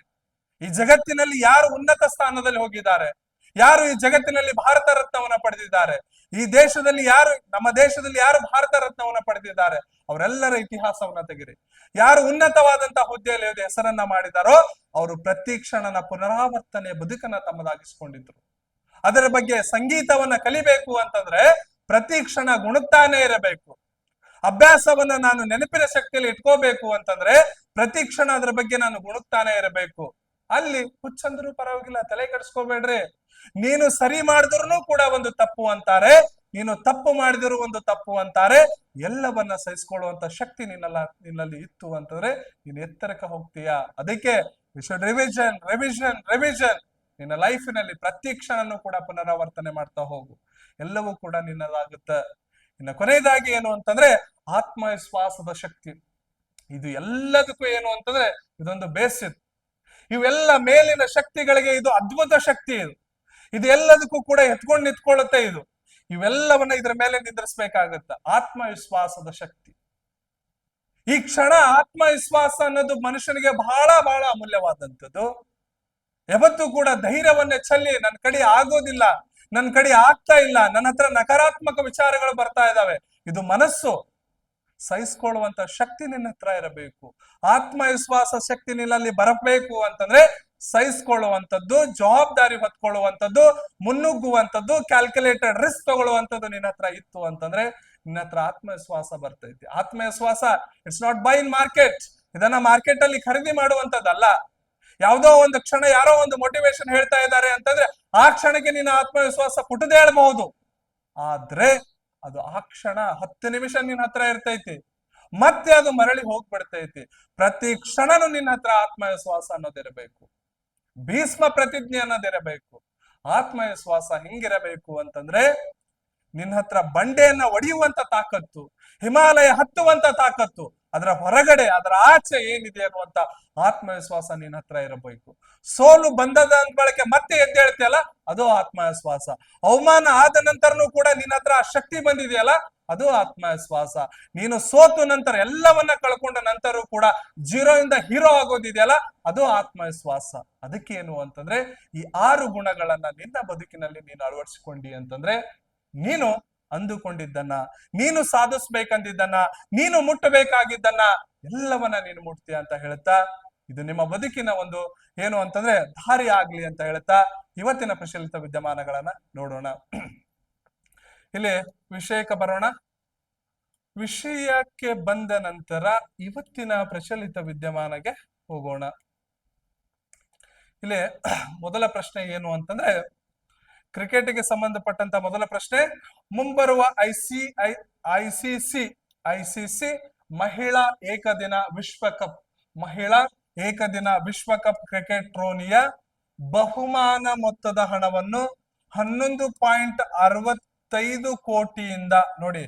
ಈ ಜಗತ್ತಿನಲ್ಲಿ ಯಾರು ಉನ್ನತ ಸ್ಥಾನದಲ್ಲಿ ಹೋಗಿದ್ದಾರೆ, ಯಾರು ಈ ಜಗತ್ತಿನಲ್ಲಿ ಭಾರತ ರತ್ನವನ್ನ ಪಡೆದಿದ್ದಾರೆ, ಈ ದೇಶದಲ್ಲಿ ಯಾರು, ನಮ್ಮ ದೇಶದಲ್ಲಿ ಯಾರು ಭಾರತ ರತ್ನವನ್ನ ಪಡೆದಿದ್ದಾರೆ, ಅವರೆಲ್ಲರ ಇತಿಹಾಸವನ್ನ ತೆಗಿರಿ. ಯಾರು ಉನ್ನತವಾದಂತಹ ಹುದ್ದೆಯಲ್ಲಿ ಹೆಸರನ್ನ ಮಾಡಿದಾರೋ ಅವರು ಪ್ರತಿ ಕ್ಷಣನ ಪುನರಾವರ್ತನೆಯ ಬದುಕನ್ನ ತಮ್ಮದಾಗಿಸ್ಕೊಂಡಿದ್ರು. ಅದರ ಬಗ್ಗೆ ಸಂಗೀತವನ್ನ ಕಲಿಬೇಕು ಅಂತಂದ್ರೆ ಪ್ರತಿ ಕ್ಷಣ ಗುಣುಕ್ತಾನೆ ಇರಬೇಕು. ಅಭ್ಯಾಸವನ್ನ ನಾನು ನೆನಪಿನ ಶಕ್ತಿಯಲ್ಲಿ ಇಟ್ಕೋಬೇಕು ಅಂತಂದ್ರೆ ಪ್ರತಿ ಕ್ಷಣ ಅದರ ಬಗ್ಗೆ ನಾನು ಗುಣುಕ್ತಾನೆ ಇರಬೇಕು. ಅಲ್ಲಿ ಹುಚ್ಚಂದ್ರು ಪರವಾಗಿಲ್ಲ, ತಲೆ ಕೆಡಿಸ್ಕೋಬೇಡ್ರಿ. ನೀನು ಸರಿ ಮಾಡಿದ್ರು ಕೂಡ ಒಂದು ತಪ್ಪು ಅಂತಾರೆ, ನೀನು ತಪ್ಪು ಮಾಡಿದ್ರು ಒಂದು ತಪ್ಪು ಅಂತಾರೆ. ಎಲ್ಲವನ್ನ ಸಹಿಸ್ಕೊಳ್ಳುವಂತ ಶಕ್ತಿ ನಿನ್ನಲ್ಲಿ ಇತ್ತು ಅಂತಂದ್ರೆ ನೀನು ಎತ್ತರಕ್ಕೆ ಹೋಗ್ತೀಯಾ. ಅದಕ್ಕೆ ರಿವಿಷನ್ ರಿವಿಷನ್ ರಿವಿಷನ್. ನಿನ್ನ ಲೈಫಿನಲ್ಲಿ ಪ್ರತಿ ಕ್ಷಣನೂ ಕೂಡ ಪುನರಾವರ್ತನೆ ಮಾಡ್ತಾ ಹೋಗು, ಎಲ್ಲವೂ ಕೂಡ ನಿನ್ನದಾಗುತ್ತೆ. ಇನ್ನು ಕೊನೆಯದಾಗಿ ಏನು ಅಂತಂದ್ರೆ ಆತ್ಮವಿಶ್ವಾಸದ ಶಕ್ತಿ. ಇದು ಎಲ್ಲದಕ್ಕೂ ಏನು ಅಂತಂದ್ರೆ ಇದೊಂದು ಬೇಸಿಕ್. ಇವೆಲ್ಲ ಮೇಲಿನ ಶಕ್ತಿಗಳಿಗೆ ಇದು ಅದ್ಭುತ ಶಕ್ತಿ. ಇದು ಎಲ್ಲದಕ್ಕೂ ಕೂಡ ಎತ್ಕೊಂಡು ನಿಂತ್ಕೊಳ್ಳುತ್ತೆ. ಇವೆಲ್ಲವನ್ನ ಇದರ ಮೇಲೆ ನಿಂದ್ರಿಸ್ಬೇಕಾಗತ್ತ. ಆತ್ಮವಿಶ್ವಾಸದ ಶಕ್ತಿ. ಈ ಕ್ಷಣ ಆತ್ಮವಿಶ್ವಾಸ ಅನ್ನೋದು ಮನುಷ್ಯನಿಗೆ ಬಹಳ ಬಹಳ ಅಮೂಲ್ಯವಾದಂಥದ್ದು. ಯಾವತ್ತೂ ಕೂಡ ಧೈರ್ಯವನ್ನೇ ಚೆಲ್ಲಿ ನನ್ನ ಕಡೆ ಆಗೋದಿಲ್ಲ, ನನ್ನ ಕಡೆ ಆಗ್ತಾ ಇಲ್ಲ, ನನ್ನ ಹತ್ರ ನಕಾರಾತ್ಮಕ ವಿಚಾರಗಳು ಬರ್ತಾ ಇದಾವೆ, ಇದು ಮನಸ್ಸು. ಸಹಿಸ್ಕೊಳ್ಳುವಂತ ಶಕ್ತಿ ನಿನ್ನ ಹತ್ರ ಇರಬೇಕು. ಆತ್ಮವಿಶ್ವಾಸ ಶಕ್ತಿ ನಿನ್ನಲ್ಲಿ ಬರಬೇಕು ಅಂತಂದ್ರೆ ಸಹಿಸ್ಕೊಳ್ಳುವಂಥದ್ದು, ಜವಾಬ್ದಾರಿ ಹೊತ್ಕೊಳ್ಳುವಂಥದ್ದು, ಮುನ್ನುಗ್ಗುವಂಥದ್ದು, ಕ್ಯಾಲ್ಕುಲೇಟೆಡ್ ರಿಸ್ಕ್ ತಗೊಳ್ಳುವಂಥದ್ದು ನಿನ್ನ ಹತ್ರ ಇತ್ತು ಅಂತಂದ್ರೆ ನಿನ್ನ ಹತ್ರ ಆತ್ಮವಿಶ್ವಾಸ ಬರ್ತೈತಿ. ಆತ್ಮವಿಶ್ವಾಸ it's not by in market. ಇದನ್ನ ಮಾರ್ಕೆಟ್ ಅಲ್ಲಿ ಖರೀದಿ ಮಾಡುವಂತದ್ದಲ್ಲ. ಯಾವುದೋ ಒಂದು ಕ್ಷಣ ಯಾರೋ ಒಂದು ಮೋಟಿವೇಶನ್ ಹೇಳ್ತಾ ಇದ್ದಾರೆ ಅಂತಂದ್ರೆ ಆ ಕ್ಷಣಕ್ಕೆ ನಿನ್ನ ಆತ್ಮವಿಶ್ವಾಸ ಪುಟದೇ ಹೇಳಬಹುದು. ಆದ್ರೆ ಅದು ಆ ಕ್ಷಣ 10 ನಿಮಿಷ ನಿನ್ನ ಹತ್ರ ಇರ್ತೈತಿ, ಮತ್ತೆ ಅದು ಮರಳಿ ಹೋಗ್ಬಿಡ್ತೈತಿ. ಪ್ರತಿ ಕ್ಷಣನು ನಿನ್ನ ಹತ್ರ ಆತ್ಮವಿಶ್ವಾಸ ಅನ್ನೋದಿರಬೇಕು, ಭೀಷ್ಮ ಪ್ರತಿಜ್ಞೆ ಅನ್ನೋದಿರಬೇಕು. ಆತ್ಮವಿಶ್ವಾಸ ಹಿಂಗಿರಬೇಕು ಅಂತಂದ್ರೆ ನಿನ್ನ ಹತ್ರ ಬಂಡೆಯನ್ನ ಒಡೆಯುವಂತ ತಾಕತ್ತು, ಹಿಮಾಲಯ ಹತ್ತುವಂತ ತಾಕತ್ತು, ಅದರ ಹೊರಗಡೆ ಅದರ ಆಚೆ ಏನಿದೆ ಅನ್ನುವಂತ ಆತ್ಮವಿಶ್ವಾಸ ನಿನ್ನ ಹತ್ರ ಇರಬೇಕು. ಸೋಲು ಬಂದದ ಅಂತ ಬಳಕೆ ಮತ್ತೆ ಎದ್ದೇಳ್ತಿಯಲ್ಲ, ಅದು ಆತ್ಮವಿಶ್ವಾಸ. ಅವಮಾನ ಆದ ನಂತರನೂ ಕೂಡ ನಿನ್ನ ಹತ್ರ ಆ ಶಕ್ತಿ ಬಂದಿದೆಯಲ್ಲ, ಅದು ಆತ್ಮವಿಶ್ವಾಸ. ನೀನು ಸೋತು ನಂತರ ಎಲ್ಲವನ್ನ ಕಳ್ಕೊಂಡ ನಂತರ ಕೂಡ 0 ಇಂದ ಹೀರೋ ಆಗೋದಿದೆಯಲ್ಲ, ಅದು ಆತ್ಮವಿಶ್ವಾಸ. ಅದಕ್ಕೇನು ಅಂತಂದ್ರೆ ಈ 6 ಗುಣಗಳನ್ನ ನಿನ್ನ ಬದುಕಿನಲ್ಲಿ ನೀನು ಅಳವಡಿಸಿಕೊಂಡಿ ಅಂತಂದ್ರೆ ನೀನು ಅಂದುಕೊಂಡಿದ್ದನ್ನ, ನೀನು ಸಾಧಿಸ್ಬೇಕಂದಿದ್ದನ್ನ, ನೀನು ಮುಟ್ಟಬೇಕಾಗಿದ್ದನ್ನ ಎಲ್ಲವನ್ನ ನೀನು ಮುಟ್ತೀಯ ಅಂತ ಹೇಳ್ತಾ, ಇದು ನಿಮ್ಮ ಬದುಕಿನ ಒಂದು ಏನು ಅಂತಂದ್ರೆ ದಾರಿ ಆಗ್ಲಿ ಅಂತ ಹೇಳ್ತಾ ಇವತ್ತಿನ ಪ್ರಚಲಿತ ವಿದ್ಯಮಾನಗಳನ್ನ ನೋಡೋಣ. ಇಲ್ಲಿ ವಿಷಯಕ್ಕೆ ಬರೋಣ. ವಿಷಯಕ್ಕೆ ಬಂದ ನಂತರ ಇವತ್ತಿನ ಪ್ರಚಲಿತ ವಿದ್ಯಮಾನಕ್ಕೆ ಹೋಗೋಣ. ಇಲ್ಲಿ ಮೊದಲ ಪ್ರಶ್ನೆ ಏನು ಅಂತಂದ್ರೆ ಕ್ರಿಕೆಟ್ಗೆ ಸಂಬಂಧಪಟ್ಟಂತ ಮೊದಲ ಪ್ರಶ್ನೆ, ಮುಂಬರುವ ಐಸಿಸಿ ಮಹಿಳಾ ಏಕದಿನ ವಿಶ್ವಕಪ್ ಕ್ರಿಕೆಟ್ ಟ್ರೋನಿಯ ಬಹುಮಾನ ಮೊತ್ತದ ಹಣವನ್ನು 11.65 ಕೋಟಿಯಿಂದ, ನೋಡಿ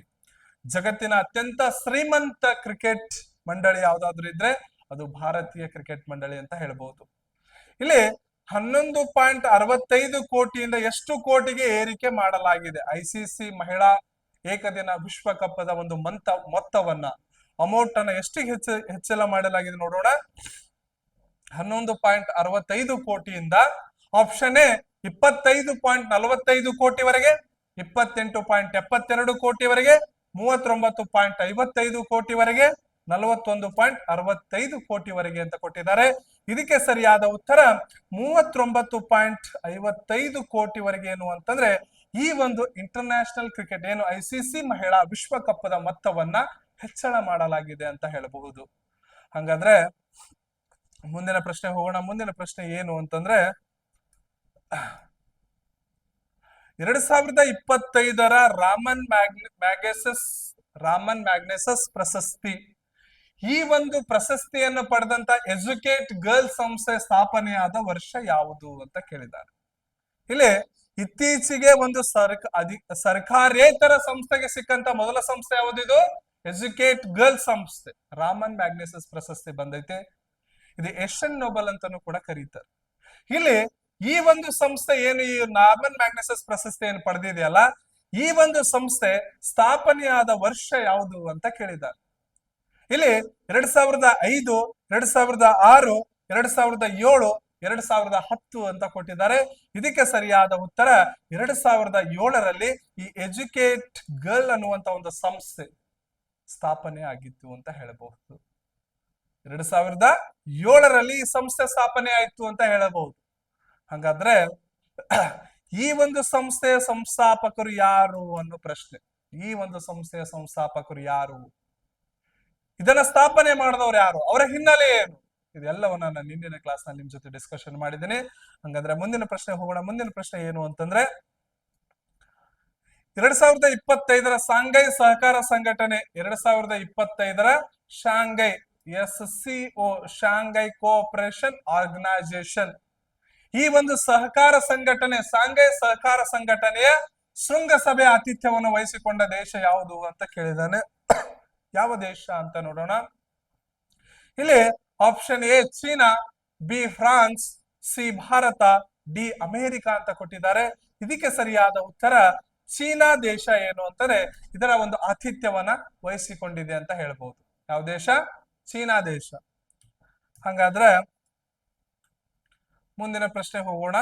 ಜಗತ್ತಿನ ಅತ್ಯಂತ ಶ್ರೀಮಂತ ಕ್ರಿಕೆಟ್ ಮಂಡಳಿ ಯಾವ್ದಾದ್ರು ಇದ್ರೆ ಅದು ಭಾರತೀಯ ಕ್ರಿಕೆಟ್ ಮಂಡಳಿ ಅಂತ ಹೇಳ್ಬಹುದು. ಇಲ್ಲಿ 11.65 ಕೋಟಿಯಿಂದ ಎಷ್ಟು ಕೋಟಿಗೆ ಏರಿಕೆ ಮಾಡಲಾಗಿದೆ ಐಸಿಸಿ ಮಹಿಳಾ ಏಕದಿನ ವಿಶ್ವಕಪ್ಪದ ಒಂದು ಮೊತ್ತವನ್ನ, ಅಮೌಂಟ್ ಅನ್ನ ಎಷ್ಟಿಗೆ ಹೆಚ್ಚಳ ಮಾಡಲಾಗಿದೆ ನೋಡೋಣ. 11.65 ಕೋಟಿಯಿಂದ ಆಪ್ಷನ್ ಎ 25.45 ಕೋಟಿವರೆಗೆ, 28.72 ಕೋಟಿವರೆಗೆ, 39.55 ಕೋಟಿವರೆಗೆ, 41.65 ಕೋಟಿವರೆಗೆ ಅಂತ ಕೊಟ್ಟಿದ್ದಾರೆ. ಇದಕ್ಕೆ ಸರಿಯಾದ ಉತ್ತರ 39.55 ಕೋಟಿವರೆಗೆ. ಏನು ಅಂತಂದ್ರೆ ಈ ಒಂದು ಇಂಟರ್ನ್ಯಾಷನಲ್ ಕ್ರಿಕೆಟ್ ಏನು ಐಸಿಸಿ ಮಹಿಳಾ ವಿಶ್ವಕಪ್ಪದ ಮೊತ್ತವನ್ನ ಹೆಚ್ಚಳ ಮಾಡಲಾಗಿದೆ ಅಂತ ಹೇಳಬಹುದು. ಹಾಗಾದ್ರೆ ಮುಂದಿನ ಪ್ರಶ್ನೆ ಹೋಗೋಣ. ಮುಂದಿನ ಪ್ರಶ್ನೆ ಏನು ಅಂತಂದ್ರೆ 2025ರ ರಾಮನ್ ಮ್ಯಾಗ್ನೆಸಸ್ ಪ್ರಶಸ್ತಿ, ಈ ಒಂದು ಪ್ರಶಸ್ತಿಯನ್ನು ಪಡೆದಂತ ಎಜುಕೇಟ್ ಗರ್ಲ್ಸ್ ಸಂಸ್ಥೆ ಸ್ಥಾಪನೆಯಾದ ವರ್ಷ ಯಾವುದು ಅಂತ ಕೇಳಿದ್ದಾರೆ. ಇಲ್ಲಿ ಇತ್ತೀಚೆಗೆ ಒಂದು ಸರ್ಕಾರೇತರ ಸಂಸ್ಥೆಗೆ ಸಿಕ್ಕಂತ ಮೊದಲ ಸಂಸ್ಥೆ ಯಾವುದಿದು? ಎಜುಕೇಟ್ ಗರ್ಲ್ಸ್ ಸಂಸ್ಥೆ. ರಾಮನ್ ಮ್ಯಾಗ್ನೆಸಸ್ ಪ್ರಶಸ್ತಿ ಬಂದೈತೆ. ಇದು ಏಷ್ಯನ್ ನೋಬಲ್ ಅಂತಾನು ಕೂಡ ಕರೀತಾರೆ. ಇಲ್ಲಿ ಈ ಒಂದು ಸಂಸ್ಥೆ ಏನು ಈ ರಾಮನ್ ಮ್ಯಾಗ್ನೆಸಸ್ ಪ್ರಶಸ್ತಿ ಏನು ಪಡೆದಿದೆಯಲ್ಲ, ಈ ಒಂದು ಸಂಸ್ಥೆ ಸ್ಥಾಪನೆಯಾದ ವರ್ಷ ಯಾವುದು ಅಂತ ಕೇಳಿದ್ದಾರೆ. ಇಲ್ಲಿ 2005, 2006, 2007, 2010 ಅಂತ ಕೊಟ್ಟಿದ್ದಾರೆ. ಇದಕ್ಕೆ ಸರಿಯಾದ ಉತ್ತರ 2007ರಲ್ಲಿ ಈ ಎಜುಕೇಟ್ ಗರ್ಲ್ ಅನ್ನುವಂತ ಒಂದು ಸಂಸ್ಥೆ ಸ್ಥಾಪನೆ ಆಗಿತ್ತು ಅಂತ ಹೇಳಬಹುದು. 2007ರಲ್ಲಿ ಈ ಸಂಸ್ಥೆ ಸ್ಥಾಪನೆ ಆಯ್ತು ಅಂತ ಹೇಳಬಹುದು. ಹಾಗಾದ್ರೆ ಈ ಒಂದು ಸಂಸ್ಥೆಯ ಸಂಸ್ಥಾಪಕರು ಯಾರು ಅನ್ನೋ ಪ್ರಶ್ನೆ. ಈ ಒಂದು ಸಂಸ್ಥೆಯ ಸಂಸ್ಥಾಪಕರು ಯಾರು, ಇದನ್ನ ಸ್ಥಾಪನೆ ಮಾಡಿದವರು ಯಾರು, ಅವರ ಹಿನ್ನೆಲೆ ಏನು, ಇದೆಲ್ಲವನ್ನ ನಾನು ನಿನ್ನಿನ ಕ್ಲಾಸ್ ನಲ್ಲಿ ನಿಮ್ ಜೊತೆ ಡಿಸ್ಕಷನ್ ಮಾಡಿದ್ದೀನಿ. ಹಂಗಂದ್ರೆ ಮುಂದಿನ ಪ್ರಶ್ನೆ ಹೋಗೋಣ. ಮುಂದಿನ ಪ್ರಶ್ನೆ ಏನು ಅಂತಂದ್ರೆ 2025ರ ಶಾಂಘೈ ಸಹಕಾರ ಸಂಘಟನೆ, 2025ರ Shanghai SCO Shanghai cooperation organisation, ಈ ಒಂದು ಸಹಕಾರ ಸಂಘಟನೆ ಶಾಂಘೈ ಸಹಕಾರ ಸಂಘಟನೆಯ ಶೃಂಗಸಭೆ ಆತಿಥ್ಯವನ್ನು ವಹಿಸಿಕೊಂಡ ದೇಶ ಯಾವುದು ಅಂತ ಕೇಳಿದಾನೆ. ಯಾವ ದೇಶ ಅಂತ ನೋಡೋಣ. ಇಲ್ಲಿ option A China, B France, C Bharat, D America ಅಂತ ಕೊಟ್ಟಿದ್ದಾರೆ. ಇದಕ್ಕೆ ಸರಿಯಾದ ಉತ್ತರ ಚೀನಾ ದೇಶ ಏನು ಅಂತಾರೆ ಇದರ ಒಂದು ಆತಿಥ್ಯವನ್ನ ವಹಿಸಿಕೊಂಡಿದೆ ಅಂತ ಹೇಳ್ಬಹುದು. ಯಾವ ದೇಶ? ಚೀನಾ ದೇಶ. ಹಂಗಾದ್ರೆ ಮುಂದಿನ ಪ್ರಶ್ನೆ ಹೋಗೋಣ.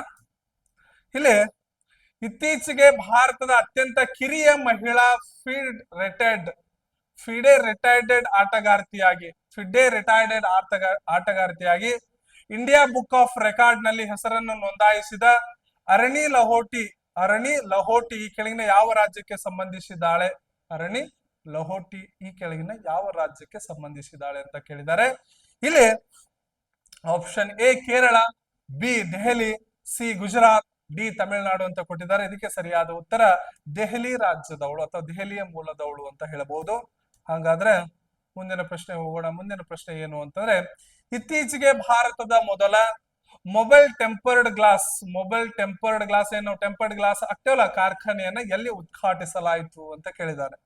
ಇಲ್ಲಿ ಇತ್ತೀಚೆಗೆ ಭಾರತದ ಅತ್ಯಂತ ಕಿರಿಯ ಮಹಿಳಾ ಫಿಡೆ ರಿಟೈರ್ಡ್ ಆಟಗಾರ್ತಿಯಾಗಿ ಇಂಡಿಯಾ ಬುಕ್ ಆಫ್ ರೆಕಾರ್ಡ್ ನಲ್ಲಿ ಹೆಸರನ್ನು ನೋಂದಾಯಿಸಿದ ಅರಣಿ ಲಹೋಟಿ ಈ ಕೆಳಗಿನ ಯಾವ ರಾಜ್ಯಕ್ಕೆ ಸಂಬಂಧಿಸಿದ್ದಾಳೆ? ಅರಣಿ ಲಹೋಟಿ ಈ ಕೆಳಗಿನ ಯಾವ ರಾಜ್ಯಕ್ಕೆ ಸಂಬಂಧಿಸಿದ್ದಾಳೆ ಅಂತ ಕೇಳಿದ್ದಾರೆ. ಇಲ್ಲಿ option A Kerala, B Delhi, C Gujarat, D Tamil Nadu ಅಂತ ಕೊಟ್ಟಿದ್ದಾರೆ. ಇದಕ್ಕೆ ಸರಿಯಾದ ಉತ್ತರ ದೆಹಲಿ ರಾಜ್ಯದವಳು ಅಥವಾ ದೆಹಲಿಯ ಮೂಲದವಳು ಅಂತ ಹೇಳಬಹುದು. ಹಾಗಾದ್ರೆ ಮುಂದಿನ ಪ್ರಶ್ನೆ ಹೋಗೋಣ. ಮುಂದಿನ ಪ್ರಶ್ನೆ ಏನು ಅಂತಂದ್ರೆ ಇತ್ತೀಚೆಗೆ ಭಾರತದ ಮೊದಲ ಮೊಬೈಲ್ ಟೆಂಪರ್ಡ್ ಗ್ಲಾಸ್ ಏನು ಟೆಂಪರ್ಡ್ ಗ್ಲಾಸ್ ಆಗ್ತೇವಲ್ಲ ಕಾರ್ಖಾನೆಯನ್ನ ಎಲ್ಲಿ ಉದ್ಘಾಟಿಸಲಾಯಿತು ಅಂತ ಕೇಳಿದ್ದಾರೆ.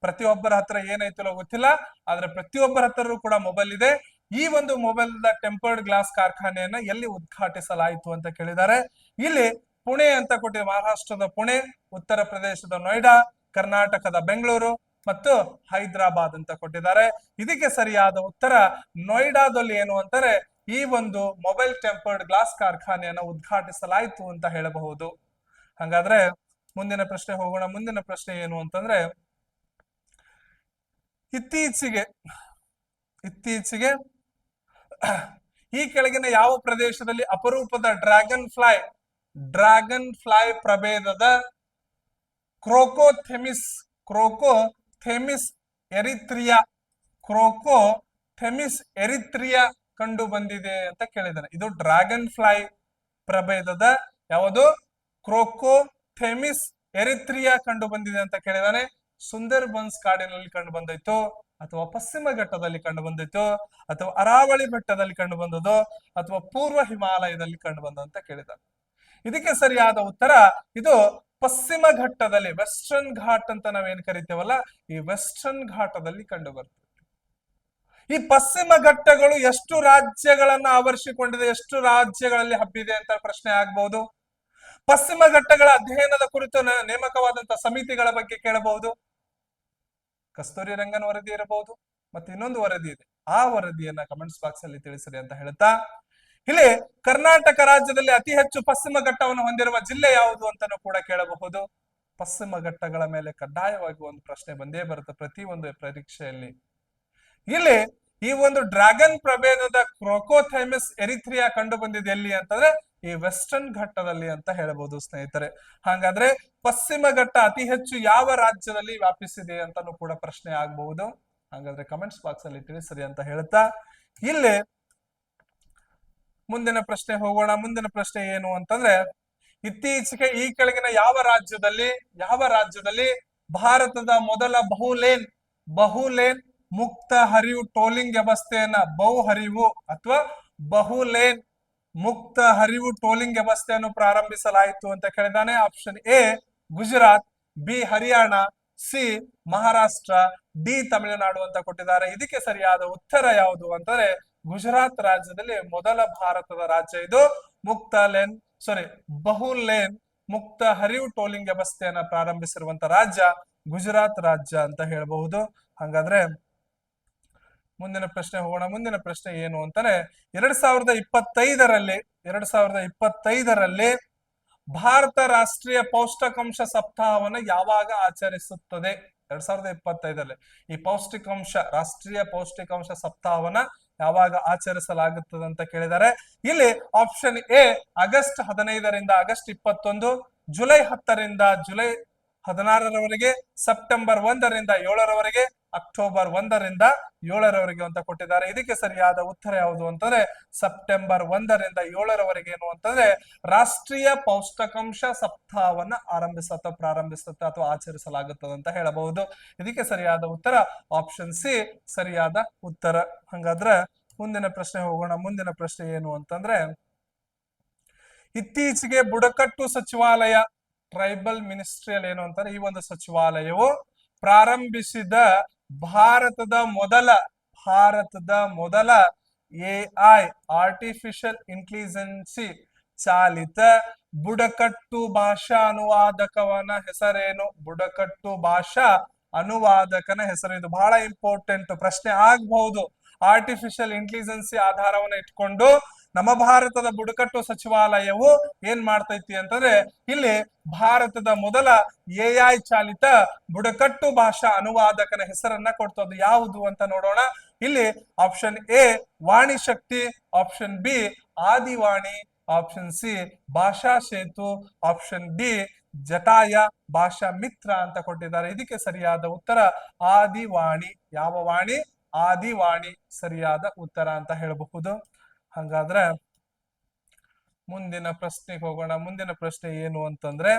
ಪ್ರತಿಯೊಬ್ಬರ ಹತ್ರ ಏನೈತಲ್ಲ ಗೊತ್ತಿಲ್ಲ, ಆದ್ರೆ ಪ್ರತಿಯೊಬ್ಬರ ಹತ್ರ ಕೂಡ ಮೊಬೈಲ್ ಇದೆ. ಈ ಒಂದು ಮೊಬೈಲ್ ಟೆಂಪರ್ಡ್ ಗ್ಲಾಸ್ ಕಾರ್ಖಾನೆಯನ್ನ ಎಲ್ಲಿ ಉದ್ಘಾಟಿಸಲಾಯಿತು ಅಂತ ಕೇಳಿದ್ದಾರೆ. ಇಲ್ಲಿ ಪುಣೆ ಅಂತ ಕೊಟ್ಟಿದೆ, ಮಹಾರಾಷ್ಟ್ರದ ಪುಣೆ, ಉತ್ತರ ಪ್ರದೇಶದ ನೋಯ್ಡಾ, ಕರ್ನಾಟಕದ ಬೆಂಗಳೂರು ಮತ್ತು ಹೈದರಾಬಾದ್ ಅಂತ ಕೊಟ್ಟಿದ್ದಾರೆ. ಇದಕ್ಕೆ ಸರಿಯಾದ ಉತ್ತರ ನೋಯ್ಡಾದಲ್ಲಿ ಏನು ಅಂತಾರೆ ಈ ಒಂದು ಮೊಬೈಲ್ ಟೆಂಪರ್ಡ್ ಗ್ಲಾಸ್ ಕಾರ್ಖಾನೆಯನ್ನ ಉದ್ಘಾಟಿಸಲಾಯಿತು ಅಂತ ಹೇಳಬಹುದು. ಹಾಗಾದ್ರೆ ಮುಂದಿನ ಪ್ರಶ್ನೆ ಹೋಗೋಣ. ಮುಂದಿನ ಪ್ರಶ್ನೆ ಏನು ಅಂತಂದ್ರೆ ಇತ್ತೀಚೆಗೆ ಈ ಕೆಳಗಿನ ಯಾವ ಪ್ರದೇಶದಲ್ಲಿ ಅಪರೂಪದ ಡ್ರ್ಯಾಗನ್ ಫ್ಲೈ ಪ್ರಭೇದದ ಕ್ರೋಕೋಥೆಮಿಸ್ ಎರಿತ್ರಿಯಾ ಕಂಡು ಬಂದಿದೆ ಅಂತ ಕೇಳಿದಾನೆ. ಇದು ಡ್ರ್ಯಾಗನ್ ಫ್ಲೈ ಪ್ರಭೇದದ ಯಾವುದು ಕ್ರೋಕೋಥೆಮಿಸ್ ಎರಿತ್ರಿಯಾ ಕಂಡು ಬಂದಿದೆ ಅಂತ ಕೇಳಿದಾನೆ. ಸುಂದರ್ ಬನ್ಸ್ ಕಾಡಿನಲ್ಲಿ ಕಂಡು ಬಂದೈತು, ಅಥವಾ ಪಶ್ಚಿಮ ಘಟ್ಟದಲ್ಲಿ ಕಂಡು ಬಂದಿತ್ತು, ಅಥವಾ ಅರಾವಳಿ ಬೆಟ್ಟದಲ್ಲಿ ಕಂಡು ಬಂದದ್ದು, ಅಥವಾ ಪೂರ್ವ ಹಿಮಾಲಯದಲ್ಲಿ ಕಂಡು ಬಂದ ಅಂತ ಕೇಳಿದಾನೆ. ಇದಕ್ಕೆ ಸರಿಯಾದ ಉತ್ತರ ಇದು ಪಶ್ಚಿಮ ಘಟ್ಟದಲ್ಲಿ, ವೆಸ್ಟರ್ನ್ ಘಾಟ್ ಅಂತ ನಾವೇನ್ ಕರಿತೇವಲ್ಲ, ಈ ವೆಸ್ಟರ್ನ್ ಘಾಟದಲ್ಲಿ ಕಂಡು ಬರ್ತದೆ. ಈ ಪಶ್ಚಿಮ ಘಟ್ಟಗಳು ಎಷ್ಟು ರಾಜ್ಯಗಳನ್ನ ಆವರಿಸಿಕೊಂಡಿದೆ, ಎಷ್ಟು ರಾಜ್ಯಗಳಲ್ಲಿ ಹಬ್ಬಿದೆ ಅಂತ ಪ್ರಶ್ನೆ ಆಗ್ಬಹುದು. ಪಶ್ಚಿಮ ಘಟ್ಟಗಳ ಅಧ್ಯಯನದ ಕುರಿತು ನೇಮಕವಾದಂತಹ ಸಮಿತಿಗಳ ಬಗ್ಗೆ ಕೇಳಬಹುದು. ಕಸ್ತೂರಿ ರಂಗನ್ ವರದಿ ಇರಬಹುದು, ಮತ್ತೆ ಇನ್ನೊಂದು ವರದಿ ಇದೆ, ಆ ವರದಿಯನ್ನ ಕಮೆಂಟ್ಸ್ ಬಾಕ್ಸ್ ಅಲ್ಲಿ ತಿಳಿಸಿರಿ ಅಂತ ಹೇಳ್ತಾ, ಇಲ್ಲಿ ಕರ್ನಾಟಕ ರಾಜ್ಯದಲ್ಲಿ ಅತಿ ಹೆಚ್ಚು ಪಶ್ಚಿಮ ಘಟ್ಟವನ್ನು ಹೊಂದಿರುವ ಜಿಲ್ಲೆ ಯಾವುದು ಅಂತಾನೂ ಕೂಡ ಕೇಳಬಹುದು. ಪಶ್ಚಿಮ ಘಟ್ಟಗಳ ಮೇಲೆ ಕಡ್ಡಾಯವಾಗಿ ಒಂದು ಪ್ರಶ್ನೆ ಬಂದೇ ಬರುತ್ತೆ ಪ್ರತಿ ಒಂದು ಪರೀಕ್ಷೆಯಲ್ಲಿ. ಇಲ್ಲಿ ಈ ಒಂದು ಡ್ರ್ಯಾಗನ್ ಪ್ರಭೇದದ ಕ್ರೋಕೋಥೈಮಸ್ ಎರಿಥ್ರಿಯಾ ಕಂಡು ಬಂದಿದೆ ಎಲ್ಲಿ ಅಂತಂದ್ರೆ ಈ ವೆಸ್ಟರ್ನ್ ಘಟ್ಟದಲ್ಲಿ ಅಂತ ಹೇಳಬಹುದು ಸ್ನೇಹಿತರೆ. ಹಾಗಾದ್ರೆ ಪಶ್ಚಿಮ ಘಟ್ಟ ಅತಿ ಹೆಚ್ಚು ಯಾವ ರಾಜ್ಯದಲ್ಲಿ ವ್ಯಾಪಿಸಿದೆ ಅಂತಾನು ಕೂಡ ಪ್ರಶ್ನೆ ಆಗಬಹುದು. ಹಾಗಾದ್ರೆ ಕಮೆಂಟ್ಸ್ ಬಾಕ್ಸ್ ಅಲ್ಲಿ ತಿಳಿಸಿರಿ ಅಂತ ಹೇಳ್ತಾ ಇಲ್ಲಿ ಮುಂದಿನ ಪ್ರಶ್ನೆ ಹೋಗೋಣ. ಮುಂದಿನ ಪ್ರಶ್ನೆ ಏನು ಅಂತಂದ್ರೆ ಇತ್ತೀಚೆಗೆ ಈ ಕೆಳಗಿನ ಯಾವ ರಾಜ್ಯದಲ್ಲಿ ಭಾರತದ ಮೊದಲ ಬಹುಲೇನ್ ಮುಕ್ತ ಹರಿವು ಟೋಲಿಂಗ್ ವ್ಯವಸ್ಥೆಯನ್ನ ಬಹುಲೇನ್ ಮುಕ್ತ ಹರಿವು ಟೋಲಿಂಗ್ ವ್ಯವಸ್ಥೆಯನ್ನು ಪ್ರಾರಂಭಿಸಲಾಯಿತು ಅಂತ ಕೇಳಿದಾನೆ. Option A Gujarat, B Haryana, C Maharashtra, D Tamil Nadu ಅಂತ ಕೊಟ್ಟಿದ್ದಾರೆ. ಇದಕ್ಕೆ ಸರಿಯಾದ ಉತ್ತರ ಯಾವುದು ಅಂತಂದ್ರೆ ಗುಜರಾತ್ ರಾಜ್ಯದಲ್ಲಿ ಮೊದಲ ಭಾರತದ ರಾಜ್ಯ ಇದು ಬಹುಲೇನ್ ಮುಕ್ತ ಹರಿವು ಟೋಲಿಂಗ್ ವ್ಯವಸ್ಥೆಯನ್ನ ಪ್ರಾರಂಭಿಸಿರುವಂತ ರಾಜ್ಯ ಗುಜರಾತ್ ರಾಜ್ಯ ಅಂತ ಹೇಳಬಹುದು. ಹಾಗಾದ್ರೆ ಮುಂದಿನ ಪ್ರಶ್ನೆ ಹೋಗೋಣ. ಮುಂದಿನ ಪ್ರಶ್ನೆ ಏನು ಅಂತಾನೆ, 2025ರಲ್ಲಿ ಭಾರತ ರಾಷ್ಟ್ರೀಯ ಪೌಷ್ಟಿಕಾಂಶ ಸಪ್ತಾಹವನ್ನು ಯಾವಾಗ ಆಚರಿಸುತ್ತದೆ? 2025ರಲ್ಲಿ ಈ ರಾಷ್ಟ್ರೀಯ ಪೌಷ್ಟಿಕಾಂಶ ಸಪ್ತಾಹವನ್ನ ಯಾವಾಗ ಆಚರಿಸಲಾಗುತ್ತದೆ ಅಂತ ಕೇಳಿದ್ದಾರೆ. ಇಲ್ಲಿ ಆಪ್ಷನ್ ಎ ಆಗಸ್ಟ್ 15ರಿಂದ ಆಗಸ್ಟ್ 21, ಜುಲೈ 10ರಿಂದ ಜುಲೈ 16ರವರೆಗೆ, ಸೆಪ್ಟೆಂಬರ್ 1ರಿಂದ 7ರವರೆಗೆ, ಅಕ್ಟೋಬರ್ 1ರಿಂದ 7ರವರೆಗೆ ಅಂತ ಕೊಟ್ಟಿದ್ದಾರೆ. ಇದಕ್ಕೆ ಸರಿಯಾದ ಉತ್ತರ ಯಾವುದು ಅಂತಂದ್ರೆ ಸೆಪ್ಟೆಂಬರ್ 1ರಿಂದ 7ರವರೆಗೆ ಏನು ಅಂತಂದ್ರೆ ರಾಷ್ಟ್ರೀಯ ಪೌಷ್ಟಿಕಾಂಶ ಸಪ್ತಾಹವನ್ನ ಪ್ರಾರಂಭಿಸುತ್ತೆ ಅಥವಾ ಆಚರಿಸಲಾಗುತ್ತದೆ ಅಂತ ಹೇಳಬಹುದು. ಇದಕ್ಕೆ ಸರಿಯಾದ ಉತ್ತರ ಆಪ್ಷನ್ ಸಿ ಸರಿಯಾದ ಉತ್ತರ. ಹಂಗಾದ್ರೆ ಮುಂದಿನ ಪ್ರಶ್ನೆ ಹೋಗೋಣ. ಮುಂದಿನ ಪ್ರಶ್ನೆ ಏನು ಅಂತಂದ್ರೆ, ಇತ್ತೀಚೆಗೆ ಬುಡಕಟ್ಟು ಸಚಿವಾಲಯ, ಟ್ರೈಬಲ್ ಮಿನಿಸ್ಟ್ರಿಯಲ್ ಏನು ಅಂತಾರೆ, ಈ ಒಂದು ಸಚಿವಾಲಯವು ಪ್ರಾರಂಭಿಸಿದ ಭಾರತದ ಮೊದಲ ಎಐ ಆರ್ಟಿಫಿಷಿಯಲ್ ಇಂಟೆಲಿಜೆನ್ಸಿ ಚಾಲಿತ ಬುಡಕಟ್ಟು ಭಾಷಾ ಅನುವಾದಕವನ ಹೆಸರೇನು? ಬುಡಕಟ್ಟು ಭಾಷಾ ಅನುವಾದಕನ ಹೆಸರು. ಇದು ಬಹಳ ಇಂಪಾರ್ಟೆಂಟ್ ಪ್ರಶ್ನೆ ಆಗಬಹುದು. ಆರ್ಟಿಫಿಷಿಯಲ್ ಇಂಟೆಲಿಜೆನ್ಸಿ ಆಧಾರವನ್ನು ಇಟ್ಕೊಂಡು ನಮ್ಮ ಭಾರತದ ಬುಡಕಟ್ಟು ಸಚಿವಾಲಯವು ಏನ್ ಮಾಡ್ತೈತಿ ಅಂತಂದ್ರೆ ಇಲ್ಲಿ ಭಾರತದ ಮೊದಲ ಎಐ ಚಾಲಿತ ಬುಡಕಟ್ಟು ಭಾಷಾ ಅನುವಾದಕನ ಹೆಸರನ್ನ ಕೊಡ್ತದ್ದು ಯಾವುದು ಅಂತ ನೋಡೋಣ. ಇಲ್ಲಿ option A Vani Shakti, option B Adivani, option C Bhasha Setu, option D ಜಟಾಯ ಭಾಷಾ ಮಿತ್ರ ಅಂತ ಕೊಟ್ಟಿದ್ದಾರೆ. ಇದಕ್ಕೆ ಸರಿಯಾದ ಉತ್ತರ ಆದಿವಾಣಿ. ಯಾವ ವಾಣಿ? ಆದಿವಾಣಿ ಸರಿಯಾದ ಉತ್ತರ ಅಂತ ಹೇಳಬಹುದು. ಹಾಗಾದ್ರೆ ಮುಂದಿನ ಪ್ರಶ್ನೆಗೆ ಹೋಗೋಣ. ಮುಂದಿನ ಪ್ರಶ್ನೆ ಏನು ಅಂತಂದ್ರೆ,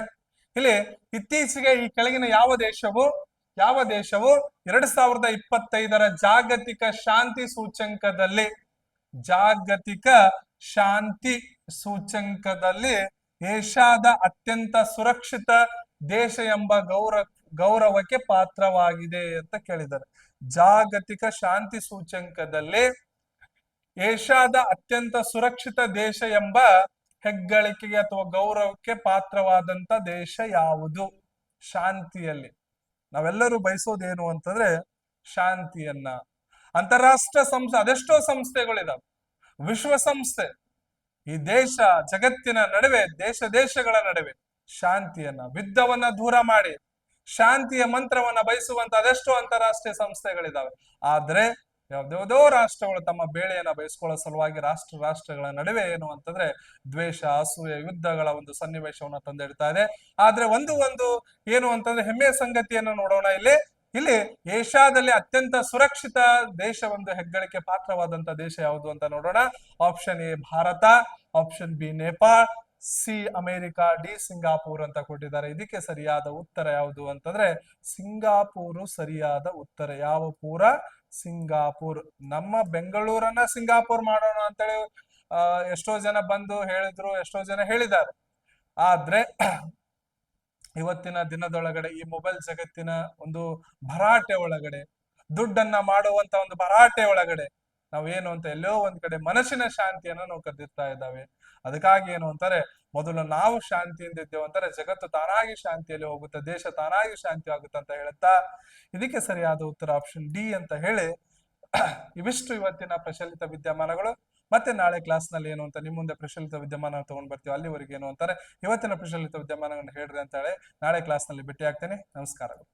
ಇಲ್ಲಿ ಇತ್ತೀಚೆಗೆ ಈ ಕೆಳಗಿನ ಯಾವ ದೇಶವು 2025ರ ಜಾಗತಿಕ ಶಾಂತಿ ಸೂಚ್ಯಂಕದಲ್ಲಿ ಏಷ್ಯಾದ ಅತ್ಯಂತ ಸುರಕ್ಷಿತ ದೇಶ ಎಂಬ ಗೌರವಕ್ಕೆ ಪಾತ್ರವಾಗಿದೆ ಅಂತ ಕೇಳಿದ್ದಾರೆ. ಜಾಗತಿಕ ಶಾಂತಿ ಸೂಚ್ಯಂಕದಲ್ಲಿ ಏಷ್ಯಾದ ಅತ್ಯಂತ ಸುರಕ್ಷಿತ ದೇಶ ಎಂಬ ಹೆಗ್ಗಳಿಕೆಗೆ ಅಥವಾ ಗೌರವಕ್ಕೆ ಪಾತ್ರವಾದಂತ ದೇಶ ಯಾವುದು? ಶಾಂತಿಯಲ್ಲಿ ನಾವೆಲ್ಲರೂ ಬಯಸೋದೇನು ಅಂತಂದ್ರೆ ಶಾಂತಿಯನ್ನ. ಅಂತಾರಾಷ್ಟ್ರೀಯ ಸಂಸ್ಥೆ ಅದೆಷ್ಟೋ ಸಂಸ್ಥೆಗಳಿದಾವೆ, ವಿಶ್ವಸಂಸ್ಥೆ, ಈ ಜಗತ್ತಿನ ನಡುವೆ ದೇಶಗಳ ನಡುವೆ ಶಾಂತಿಯನ್ನ, ಯುದ್ಧವನ್ನ ದೂರ ಮಾಡಿ ಶಾಂತಿಯ ಮಂತ್ರವನ್ನ ಬಯಸುವಂತ ಅದೆಷ್ಟೋ ಅಂತಾರಾಷ್ಟ್ರೀಯ ಸಂಸ್ಥೆಗಳಿದಾವೆ. ಆದ್ರೆ ಯಾವ್ದ್ಯಾವ್ದೋ ರಾಷ್ಟ್ರಗಳು ತಮ್ಮ ಬೇಳೆಯನ್ನ ಬಯಸ್ಕೊಳ್ಳೋ ಸಲುವಾಗಿ ರಾಷ್ಟ್ರಗಳ ನಡುವೆ ಏನು ಅಂತಂದ್ರೆ ದ್ವೇಷ, ಅಸೂಯೆ, ಯುದ್ಧಗಳ ಒಂದು ಸನ್ನಿವೇಶವನ್ನ ತಂದಿಡ್ತಾ ಇದೆ. ಆದ್ರೆ ಒಂದು ಏನು ಅಂತಂದ್ರೆ ಹೆಮ್ಮೆಯ ಸಂಗತಿಯನ್ನು ನೋಡೋಣ. ಇಲ್ಲಿ ಏಷ್ಯಾದಲ್ಲಿ ಅತ್ಯಂತ ಸುರಕ್ಷಿತ ದೇಶ ಒಂದು ಹೆಗ್ಗಳಿಕೆ ಪಾತ್ರವಾದಂತ ದೇಶ ಯಾವುದು ಅಂತ ನೋಡೋಣ. Option A Bharat, option B Nepal, C America, D Singapore ಅಂತ ಕೊಟ್ಟಿದ್ದಾರೆ. ಇದಕ್ಕೆ ಸರಿಯಾದ ಉತ್ತರ ಯಾವುದು ಅಂತಂದ್ರೆ ಸಿಂಗಾಪುರು ಸರಿಯಾದ ಉತ್ತರ. ಯಾವ ಪೂರ? ಸಿಂಗಾಪುರ್. ನಮ್ಮ ಬೆಂಗಳೂರನ್ನ ಸಿಂಗಾಪುರ್ ಮಾಡೋಣ ಅಂತೇಳಿ ಎಷ್ಟೋ ಜನ ಬಂದು ಹೇಳಿದ್ರು, ಎಷ್ಟೋ ಜನ ಹೇಳಿದ್ದಾರೆ. ಆದ್ರೆ ಇವತ್ತಿನ ದಿನದೊಳಗಡೆ ಈ ಮೊಬೈಲ್ ಜಗತ್ತಿನ ಒಂದು ಭರಾಟೆ ಒಳಗಡೆ, ದುಡ್ಡನ್ನ ಮಾಡುವಂತ ಒಂದು ಭರಾಟೆ ಒಳಗಡೆ ನಾವೇನು ಅಂತ ಎಲ್ಲೋ ಒಂದ್ ಕಡೆ ಮನಸ್ಸಿನ ಶಾಂತಿಯನ್ನ ನಾವು ಕದ್ದಿರ್ತಾ ಇದ್ದಾವೆ. ಅದಕ್ಕಾಗಿ ಏನು ಅಂತಾರೆ, ಮೊದಲು ನಾವು ಶಾಂತಿಯಿಂದ ಇದ್ದೇವೆ ಅಂತಾರೆ ಜಗತ್ತು ತಾನಾಗಿ ಶಾಂತಿಯಲ್ಲಿ ಹೋಗುತ್ತೆ, ದೇಶ ತಾನಾಗಿ ಶಾಂತಿ ಆಗುತ್ತೆ ಅಂತ ಹೇಳುತ್ತಾ ಇದಕ್ಕೆ ಸರಿಯಾದ ಉತ್ತರ ಆಪ್ಷನ್ ಡಿ ಅಂತ ಹೇಳಿ ಇವಿಷ್ಟು ಇವತ್ತಿನ ಪ್ರಚಲಿತ ವಿದ್ಯಮಾನಗಳು. ಮತ್ತೆ ನಾಳೆ ಕ್ಲಾಸ್ ನಲ್ಲಿ ಏನು ಅಂತ ನಿಮ್ ಮುಂದೆ ಪ್ರಚಲಿತ ವಿದ್ಯಮಾನ ತಗೊಂಡ್ ಬರ್ತೀವಿ. ಅಲ್ಲಿವರೆಗೆ ಏನು ಅಂತಾರೆ ಇವತ್ತಿನ ಪ್ರಚಲಿತ ವಿದ್ಯಮಾನಗಳನ್ನು ಹೇಳ್ರಿ ಅಂತ ಹೇಳಿ ನಾಳೆ ಕ್ಲಾಸ್ ನಲ್ಲಿ ಭೇಟಿ ಆಗ್ತೇನೆ. ನಮಸ್ಕಾರಗಳು.